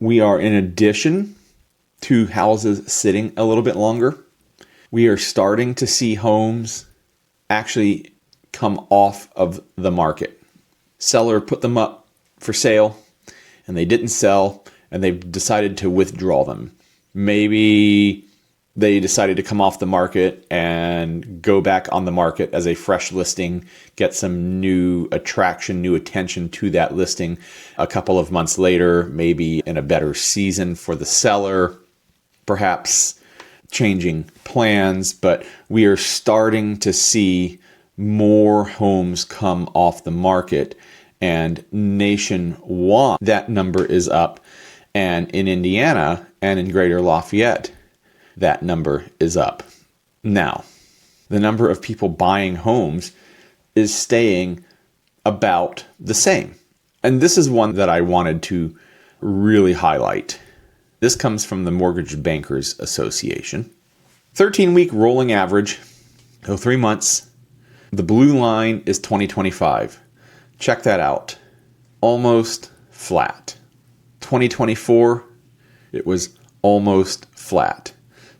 We are, in addition to houses sitting a little bit longer, we are starting to see homes actually come off of the market. Seller put them up for sale and they didn't sell and they've decided to withdraw them. Maybe they decided to come off the market and go back on the market as a fresh listing, get some new attraction, new attention to that listing a couple of months later, maybe in a better season for the seller, perhaps changing plans. But we are starting to see more homes come off the market, and nationwide that number is up, and in Indiana and in Greater Lafayette that number is up. Now, the number of people buying homes is staying about the same. And this is one that I wanted to really highlight. This comes from the Mortgage Bankers Association. 13-week rolling average, so 3 months. The blue line is 2025. Check that out. Almost flat. 2024, it was almost flat.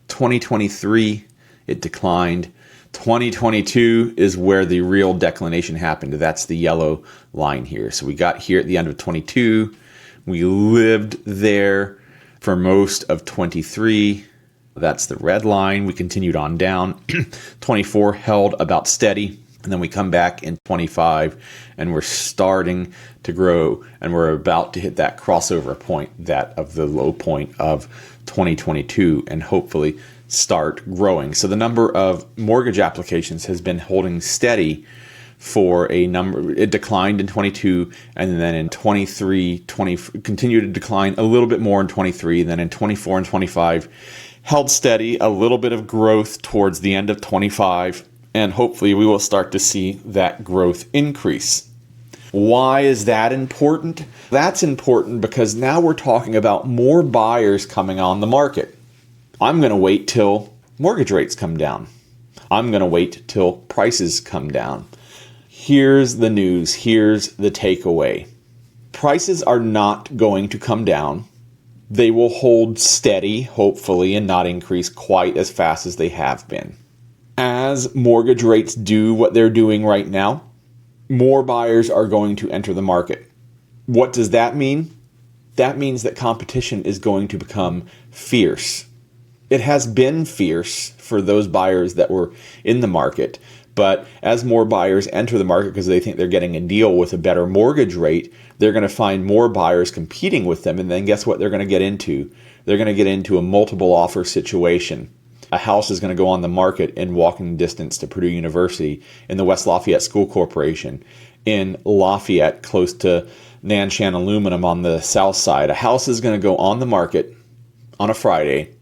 2023, it declined. 2022 is where the real declination happened. That's the yellow line here. So we got here at the end of 22. We lived there for most of 23. That's the red line. We continued on down. 24 held about steady. And then we come back in 25 and we're starting to grow, and we're about to hit that crossover point, that of the low point of 2022, and hopefully start growing. So the number of mortgage applications has been holding steady for a number. It declined in 22, and then in 23, continued to decline a little bit more in 23, then in 24 and 25 held steady, a little bit of growth towards the end of 25, and hopefully we will start to see that growth increase. Why is that important? That's important because now we're talking about more buyers coming on the market. I'm going to wait till mortgage rates come down. I'm going to wait till prices come down. Here's the news. Here's the takeaway. Prices are not going to come down. They will hold steady, hopefully, and not increase quite as fast as they have been. As mortgage rates do what they're doing right now, more buyers are going to enter the market. What does that mean? That means that competition is going to become fierce. It has been fierce for those buyers that were in the market, but as more buyers enter the market because they think they're getting a deal with a better mortgage rate, they're going to find more buyers competing with them, and then guess what they're going to get into? They're going to get into a multiple offer situation. A house is going to go on the market in walking distance to Purdue University, in the West Lafayette School Corporation, in Lafayette, close to Nanshan Aluminum on the south side. A house is going to go on the market on a Friday,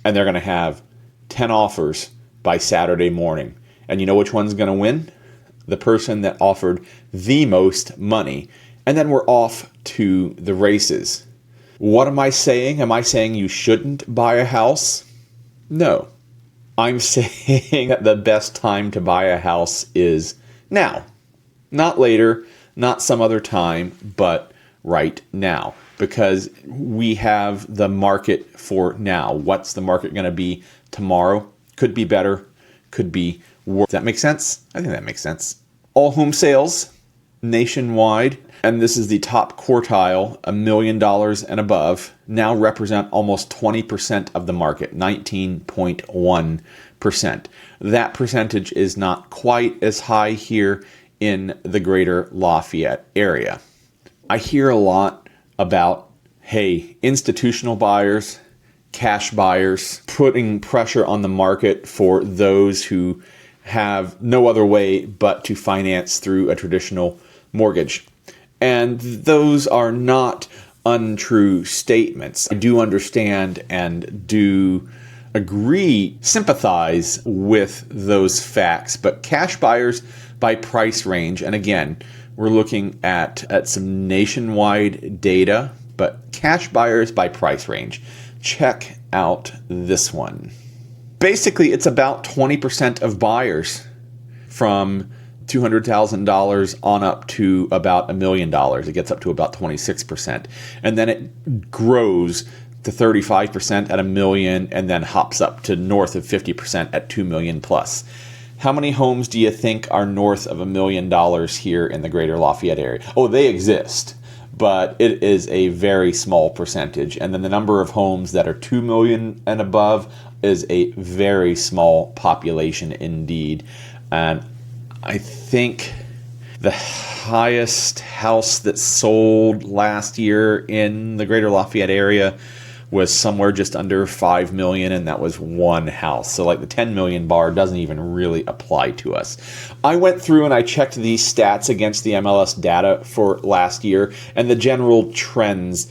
and they're going to have 10 offers by Saturday morning. And you know which one's going to win? The person that offered the most money. And then we're off to the races. What am I saying? Am I saying you shouldn't buy a house? No. I'm saying that the best time to buy a house is now. Not later, not some other time, but right now. Because we have the market for now. What's the market going to be tomorrow? Could be better, could be worse. Does that make sense? I think that makes sense. All home sales nationwide, and this is the top quartile, $1 million and above, now represent almost 20% of the market, 19.1%. That percentage is not quite as high here in the Greater Lafayette area. I hear a lot about, hey, institutional buyers, cash buyers, putting pressure on the market for those who have no other way but to finance through a traditional mortgage. And those are not untrue statements. I do understand and do agree, sympathize with those facts, but cash buyers by price range, and again, we're looking at some nationwide data, but cash buyers by price range. Check out this one. Basically, it's about 20% of buyers from $200,000 on up to about $1 million. It gets up to about 26%. And then it grows to 35% at $1 million and then hops up to north of 50% at $2 million plus. How many homes do you think are north of $1 million here in the Greater Lafayette area? Oh, they exist, but it is a very small percentage. And then the number of homes that are 2 million and above is a very small population indeed. And I think the highest house that sold last year in the Greater Lafayette area was somewhere just under 5 million, and that was one house. So like the 10 million bar doesn't even really apply to us. I went through and I checked these stats against the MLS data for last year, and the general trends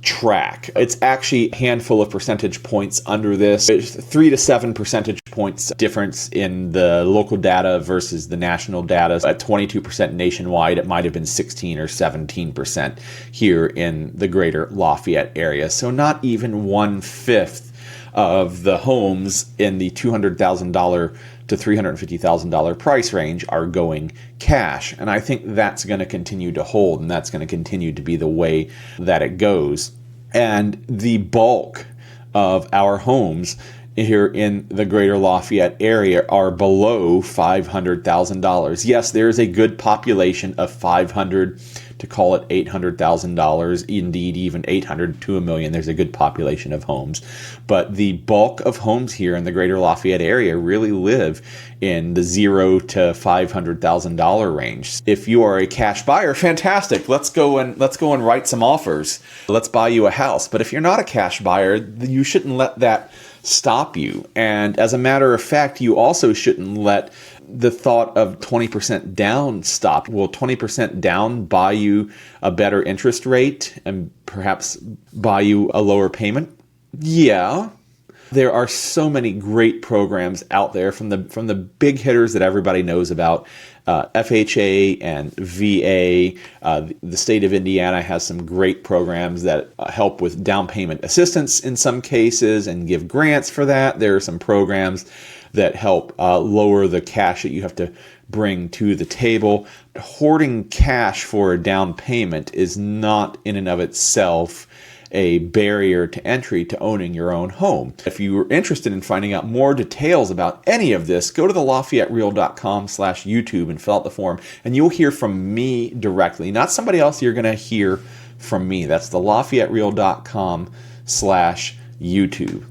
track. It's actually a handful of percentage points under this. There's 3 to 7 percentage points difference in the local data versus the national data. At 22% nationwide, it might have been 16 or 17% here in the Greater Lafayette area. So not even 1/5 of the homes in the $200,000 to $350,000 price range are going cash. And I think that's going to continue to hold, and that's going to continue to be the way that it goes. And the bulk of our homes here in the Greater Lafayette area are below $500,000. Yes, there is a good population of $500,000 to call it $800,000, indeed even $800,000 to $1 million. There's a good population of homes. But the bulk of homes here in the Greater Lafayette area really live in the $0 to $500,000 range. If you are a cash buyer, fantastic. Let's go and write some offers. Let's buy you a house. But if you're not a cash buyer, you shouldn't let that stop you. And as a matter of fact, you also shouldn't let the thought of 20% down stop. Will 20% down buy you a better interest rate and perhaps buy you a lower payment? Yeah. There are so many great programs out there from the big hitters that everybody knows about. FHA and VA. The state of Indiana has some great programs that help with down payment assistance in some cases and give grants for that. There are some programs that help lower the cash that you have to bring to the table. Hoarding cash for a down payment is not in and of itself a barrier to entry to owning your own home. If you are interested in finding out more details about any of this, go to the LafayetteReal.com/YouTube and fill out the form, and you'll hear from me directly, not somebody else. You're going to hear from me. That's the LafayetteReal.com/YouTube.